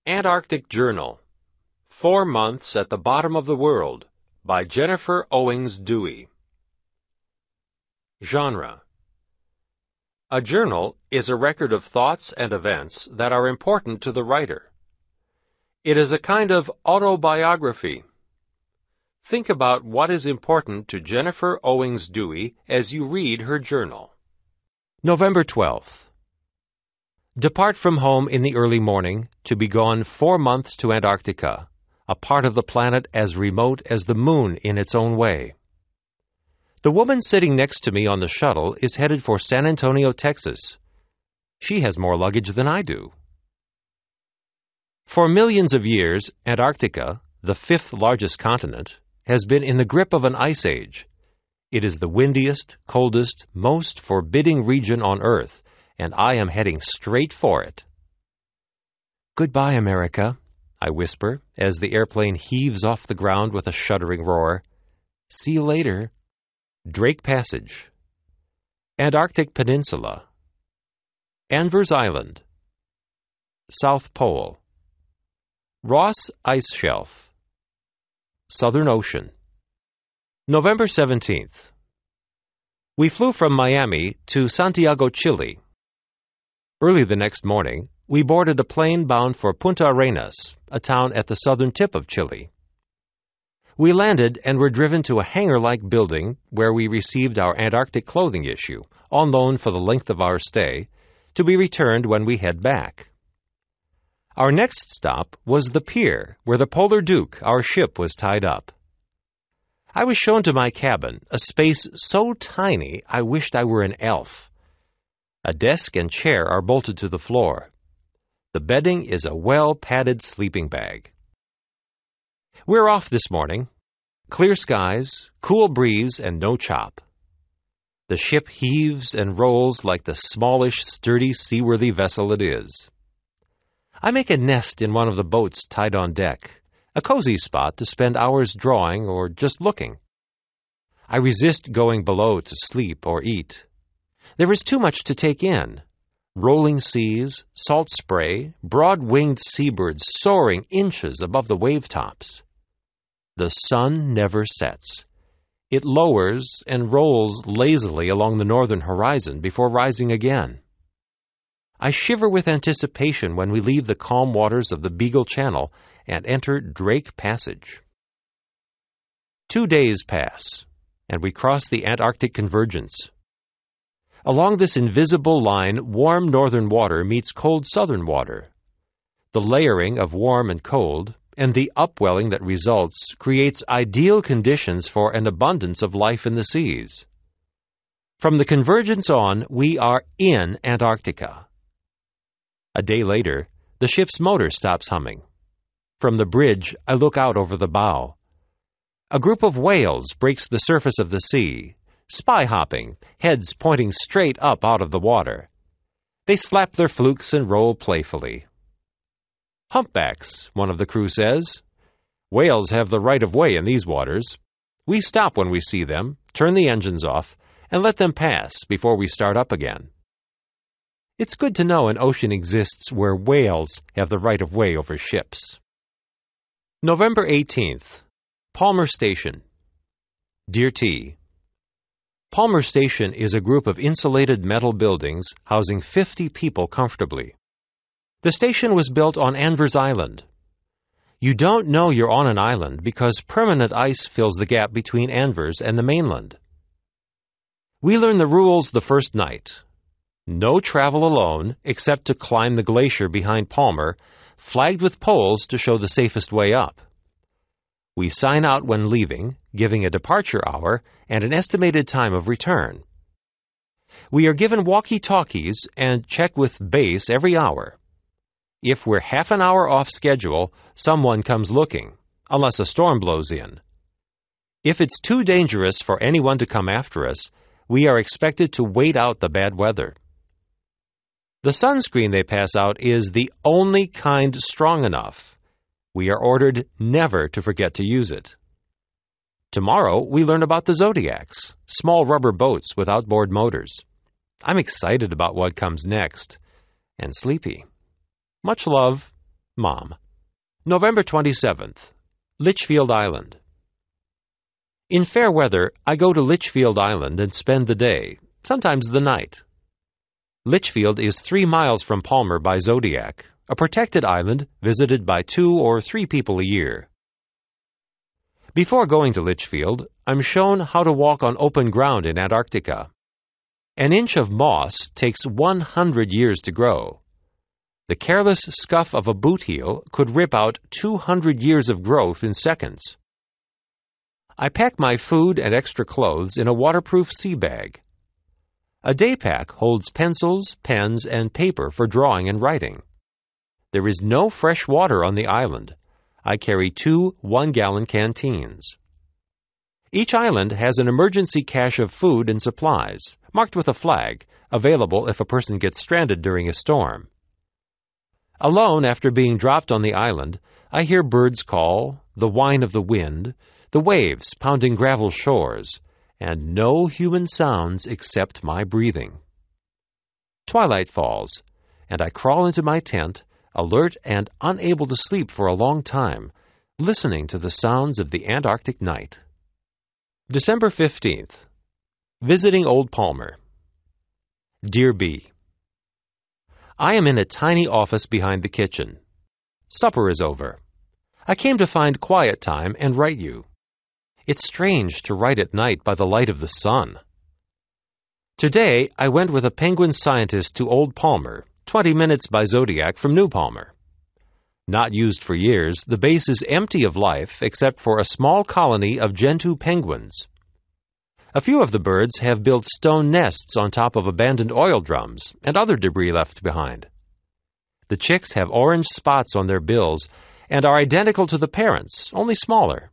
Antarctic Journal. 4 Months at the Bottom of the World by Jennifer Owings Dewey. Genre: a journal is a record of thoughts and events that are important to the writer. It is a kind of autobiography. Think about what is important to Jennifer Owings Dewey as you read her journal. November 12th. Depart from home in the early morning to be gone 4 months to Antarctica, a part of the planet as remote as the moon in its own way. The woman sitting next to me on the shuttle is headed for San Antonio, Texas. She has more luggage than I do. For millions of years, Antarctica, the 5th largest continent, has been in the grip of an ice age. It is the windiest, coldest, most forbidding region on Earth, and I am heading straight for it. "Goodbye, America," I whisper as the airplane heaves off the ground with a shuddering roar. "See you later." Drake Passage, Antarctic Peninsula, Anvers Island, South Pole, Ross Ice Shelf, Southern Ocean. November 17th. We flew from Miami to Santiago, Chile. Early the next morning, we boarded a plane bound for Punta Arenas, a town at the southern tip of Chile. We landed and were driven to a hangar-like building where we received our Antarctic clothing issue, on loan for the length of our stay, to be returned when we head back. Our next stop was the pier where the Polar Duke, our ship, was tied up. I was shown to my cabin, a space so tiny I wished I were an elf. A desk and chair are bolted to the floor. The bedding is a well-padded sleeping bag. We're off this morning. Clear skies, cool breeze, and no chop. The ship heaves and rolls like the smallish, sturdy, seaworthy vessel it is. I make a nest in one of the boats tied on deck, a cozy spot to spend hours drawing or just looking. I resist going below to sleep or eat. There is too much to take in. Rolling seas, salt spray, broad-winged seabirds soaring inches above the wave tops. The sun never sets. It lowers and rolls lazily along the northern horizon before rising again. I shiver with anticipation when we leave the calm waters of the Beagle Channel and enter Drake Passage. 2 days pass, and we cross the Antarctic Convergence. Along this invisible line, warm northern water meets cold southern water. The layering of warm and cold, and the upwelling that results, creates ideal conditions for an abundance of life in the seas. From the convergence on, we are in Antarctica. A day later, the ship's motor stops humming. From the bridge, I look out over the bow. A group of whales breaks the surface of the sea, spy-hopping, heads pointing straight up out of the water. They slap their flukes and roll playfully. "Humpbacks," one of the crew says. "Whales have the right of way in these waters. We stop when we see them, turn the engines off, and let them pass before we start up again." It's good to know an ocean exists where whales have the right of way over ships. November 18th. Palmer Station. Dear T., Palmer Station is a group of insulated metal buildings housing 50 people comfortably. The station was built on Anvers Island. You don't know you're on an island because permanent ice fills the gap between Anvers and the mainland. We learned the rules the first night. No travel alone except to climb the glacier behind Palmer, flagged with poles to show the safest way up. We sign out when leaving, giving a departure hour and an estimated time of return. We are given walkie-talkies and check with base every hour. If we're half an hour off schedule, someone comes looking, unless a storm blows in. If it's too dangerous for anyone to come after us, we are expected to wait out the bad weather. The sunscreen they pass out is the only kind strong enough. We are ordered never to forget to use it. Tomorrow, we learn about the Zodiacs, small rubber boats with outboard motors. I'm excited about what comes next, and sleepy. Much love, Mom. November 27th. Litchfield Island. In fair weather, I go to Litchfield Island and spend the day, sometimes the night. Litchfield is 3 miles from Palmer by Zodiac, a protected island visited by 2 or 3 people a year. Before going to Litchfield, I'm shown how to walk on open ground in Antarctica. An inch of moss takes 100 years to grow. The careless scuff of a boot heel could rip out 200 years of growth in seconds. I pack my food and extra clothes in a waterproof sea bag. A day pack holds pencils, pens, and paper for drawing and writing. There is no fresh water on the island. I carry 2 one-gallon canteens. Each island has an emergency cache of food and supplies, marked with a flag, available if a person gets stranded during a storm. Alone after being dropped on the island, I hear birds call, the whine of the wind, the waves pounding gravel shores, and no human sounds except my breathing. Twilight falls, and I crawl into my tent, alert and unable to sleep for a long time, listening to the sounds of the Antarctic night. December 15th. Visiting Old Palmer. Dear B, I am in a tiny office behind the kitchen. Supper is over. I came to find quiet time and write you. It's strange to write at night by the light of the sun. Today, I went with a penguin scientist to Old Palmer, 20 minutes by Zodiac from New Palmer. Not used for years, the base is empty of life except for a small colony of gentoo penguins. A few of the birds have built stone nests on top of abandoned oil drums and other debris left behind. The chicks have orange spots on their bills and are identical to the parents, only smaller.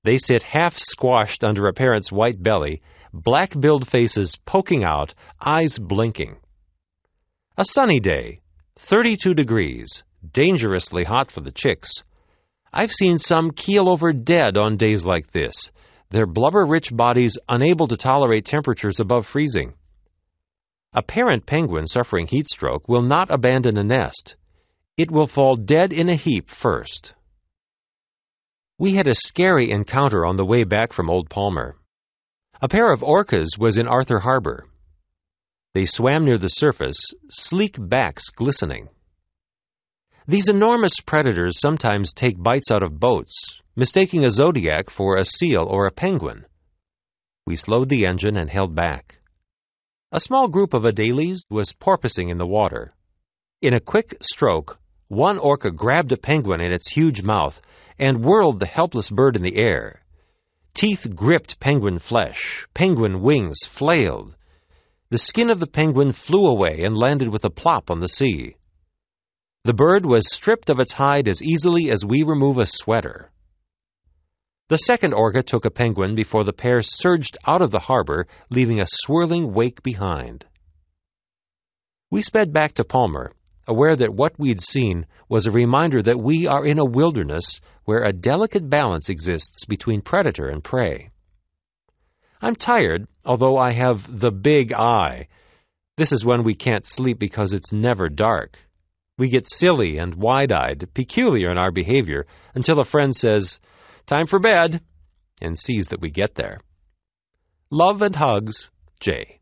They sit half squashed under a parent's white belly, black-billed faces poking out, eyes blinking. A sunny day, 32 degrees, dangerously hot for the chicks. I've seen some keel over dead on days like this, their blubber-rich bodies unable to tolerate temperatures above freezing. A parent penguin suffering heat stroke will not abandon a nest. It will fall dead in a heap first. We had a scary encounter on the way back from Old Palmer. A pair of orcas was in Arthur Harbor. They swam near the surface, sleek backs glistening. These enormous predators sometimes take bites out of boats, mistaking a Zodiac for a seal or a penguin. We slowed the engine and held back. A small group of adelies was porpoising in the water. In a quick stroke, one orca grabbed a penguin in its huge mouth and whirled the helpless bird in the air. Teeth gripped penguin flesh. Penguin wings flailed. The skin of the penguin flew away and landed with a plop on the sea. The bird was stripped of its hide as easily as we remove a sweater. The second orca took a penguin before the pair surged out of the harbor, leaving a swirling wake behind. We sped back to Palmer, aware that what we'd seen was a reminder that we are in a wilderness where a delicate balance exists between predator and prey. I'm tired, although I have the big eye. This is when we can't sleep because it's never dark. We get silly and wide-eyed, peculiar in our behavior, until a friend says, "Time for bed," and sees that we get there. Love and hugs, J.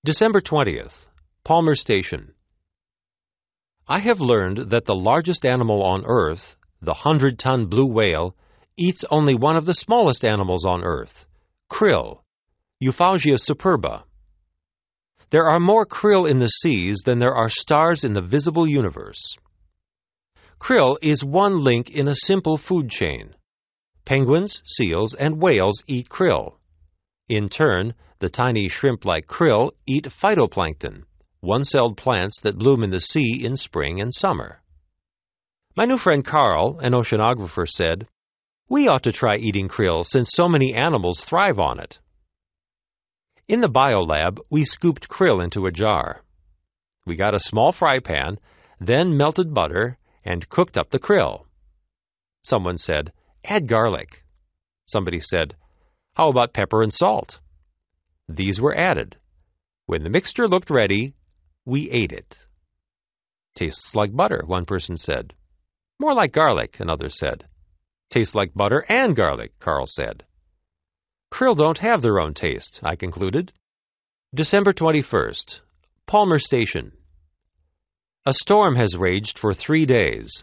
December 20th, Palmer Station. I have learned that the largest animal on Earth, the 100-ton blue whale, eats only one of the smallest animals on Earth, krill, Euphausia superba. There are more krill in the seas than there are stars in the visible universe. Krill is one link in a simple food chain. Penguins, seals, and whales eat krill. In turn, the tiny shrimp-like krill eat phytoplankton, one-celled plants that bloom in the sea in spring and summer. My new friend Carl, an oceanographer, said, "We ought to try eating krill since so many animals thrive on it." In the biolab, we scooped krill into a jar. We got a small fry pan, then melted butter, and cooked up the krill. Someone said, "Add garlic." Somebody said, "How about pepper and salt?" These were added. When the mixture looked ready, we ate it. Tastes like butter, one person said. More like garlic, another said. Tastes like butter and garlic, Carl said. Krill don't have their own taste, I concluded. December 21st. Palmer Station. A storm has raged for 3 days.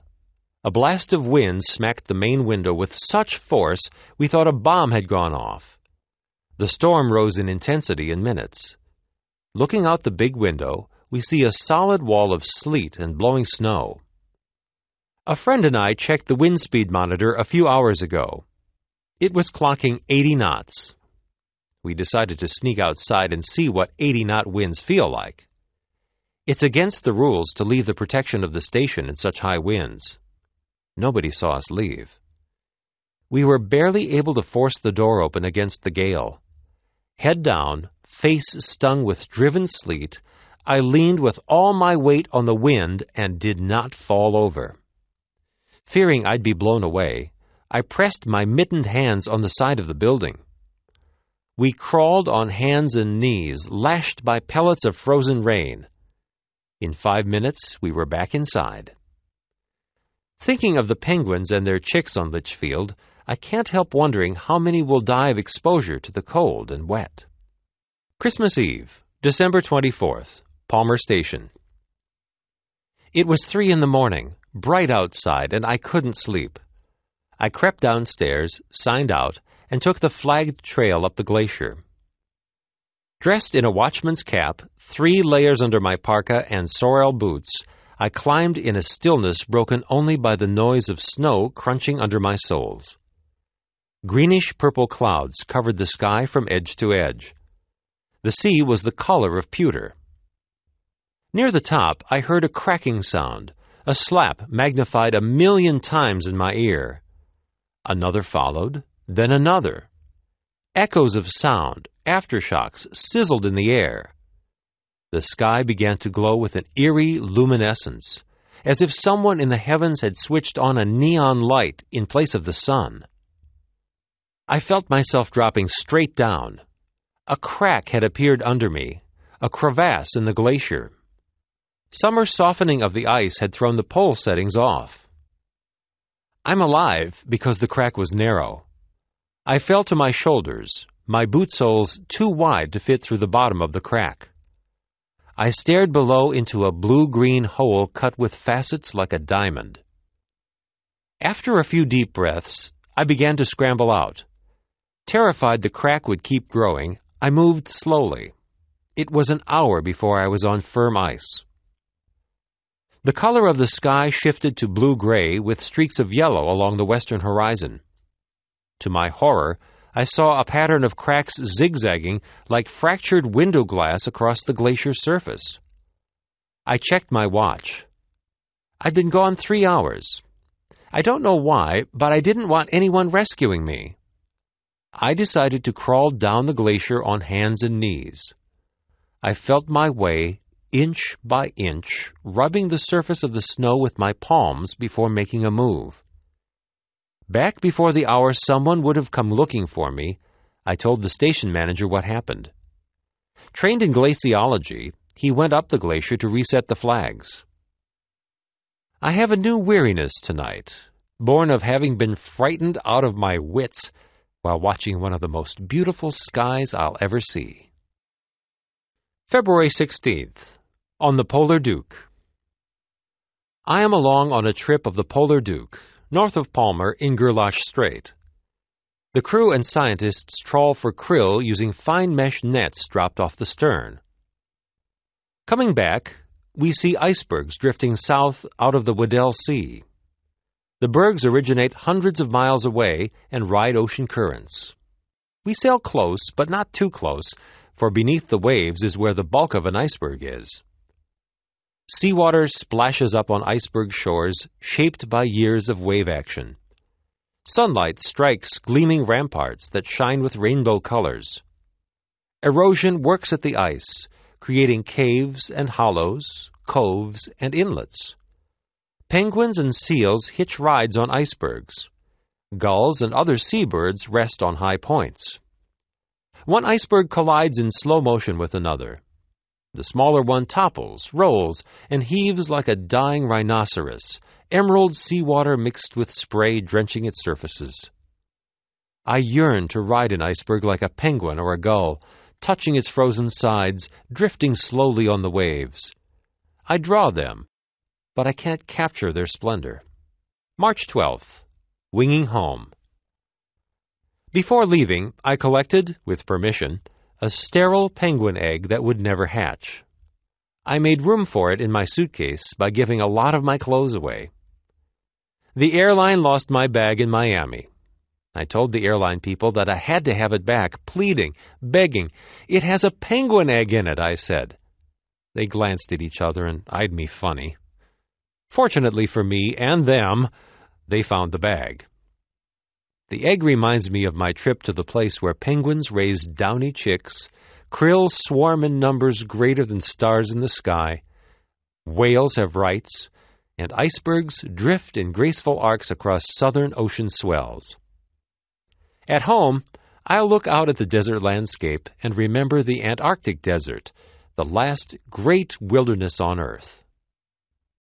A blast of wind smacked the main window with such force we thought a bomb had gone off. The storm rose in intensity in minutes. Looking out the big window, we see a solid wall of sleet and blowing snow. A friend and I checked the wind speed monitor a few hours ago. It was clocking 80 knots. We decided to sneak outside and see what 80-knot winds feel like. It's against the rules to leave the protection of the station in such high winds. Nobody saw us leave. We were barely able to force the door open against the gale. Head down, face stung with driven sleet, I leaned with all my weight on the wind and did not fall over. Fearing I'd be blown away, I pressed my mittened hands on the side of the building. We crawled on hands and knees, lashed by pellets of frozen rain. In 5 minutes, we were back inside. Thinking of the penguins and their chicks on Litchfield, I can't help wondering how many will die of exposure to the cold and wet. Christmas Eve, December 24th, Palmer Station. It was 3 a.m, bright outside, and I couldn't sleep. I crept downstairs, signed out, and took the flagged trail up the glacier. Dressed in a watchman's cap, 3 layers under my parka, and sorrel boots, I climbed in a stillness broken only by the noise of snow crunching under my soles. Greenish-purple clouds covered the sky from edge to edge. The sea was the color of pewter. Near the top, I heard a cracking sound, a slap magnified 1,000,000 times in my ear. Another followed, then another. Echoes of sound, aftershocks, sizzled in the air. The sky began to glow with an eerie luminescence, as if someone in the heavens had switched on a neon light in place of the sun. I felt myself dropping straight down. A crack had appeared under me, a crevasse in the glacier. Summer softening of the ice had thrown the pole settings off. I'm alive because the crack was narrow. I fell to my shoulders, my boot soles too wide to fit through the bottom of the crack. I stared below into a blue-green hole cut with facets like a diamond. After a few deep breaths, I began to scramble out. Terrified the crack would keep growing, I moved slowly. It was an hour before I was on firm ice. The color of the sky shifted to blue-gray with streaks of yellow along the western horizon. To my horror, I saw a pattern of cracks zigzagging like fractured window glass across the glacier's surface. I checked my watch. I'd been gone 3 hours. I don't know why, but I didn't want anyone rescuing me. I decided to crawl down the glacier on hands and knees. I felt my way, inch by inch, rubbing the surface of the snow with my palms before making a move. Back before the hour someone would have come looking for me, I told the station manager what happened. Trained in glaciology, he went up the glacier to reset the flags. I have a new weariness tonight, born of having been frightened out of my wits while watching one of the most beautiful skies I'll ever see. February 16th, on the Polar Duke. I am along on a trip of the Polar Duke, north of Palmer in Gerlache Strait. The crew and scientists trawl for krill using fine mesh nets dropped off the stern. Coming back, we see icebergs drifting south out of the Weddell Sea. The bergs originate hundreds of miles away and ride ocean currents. We sail close, but not too close, for beneath the waves is where the bulk of an iceberg is. Seawater splashes up on iceberg shores shaped by years of wave action. Sunlight strikes gleaming ramparts that shine with rainbow colors. Erosion works at the ice, creating caves and hollows, coves and inlets. Penguins and seals hitch rides on icebergs. Gulls and other seabirds rest on high points. One iceberg collides in slow motion with another. The smaller one topples, rolls, and heaves like a dying rhinoceros, emerald seawater mixed with spray drenching its surfaces. I yearn to ride an iceberg like a penguin or a gull, touching its frozen sides, drifting slowly on the waves. I draw them, but I can't capture their splendor. March 12th. Winging home. Before leaving, I collected, with permission, a sterile penguin egg that would never hatch. I made room for it in my suitcase by giving a lot of my clothes away. The airline lost my bag in Miami. I told the airline people that I had to have it back, pleading, begging. "It has a penguin egg in it," I said. They glanced at each other and eyed me funny. Fortunately for me and them, they found the bag. The egg reminds me of my trip to the place where penguins raise downy chicks, krill swarm in numbers greater than stars in the sky, whales have rights, and icebergs drift in graceful arcs across southern ocean swells. At home, I'll look out at the desert landscape and remember the Antarctic desert, the last great wilderness on Earth.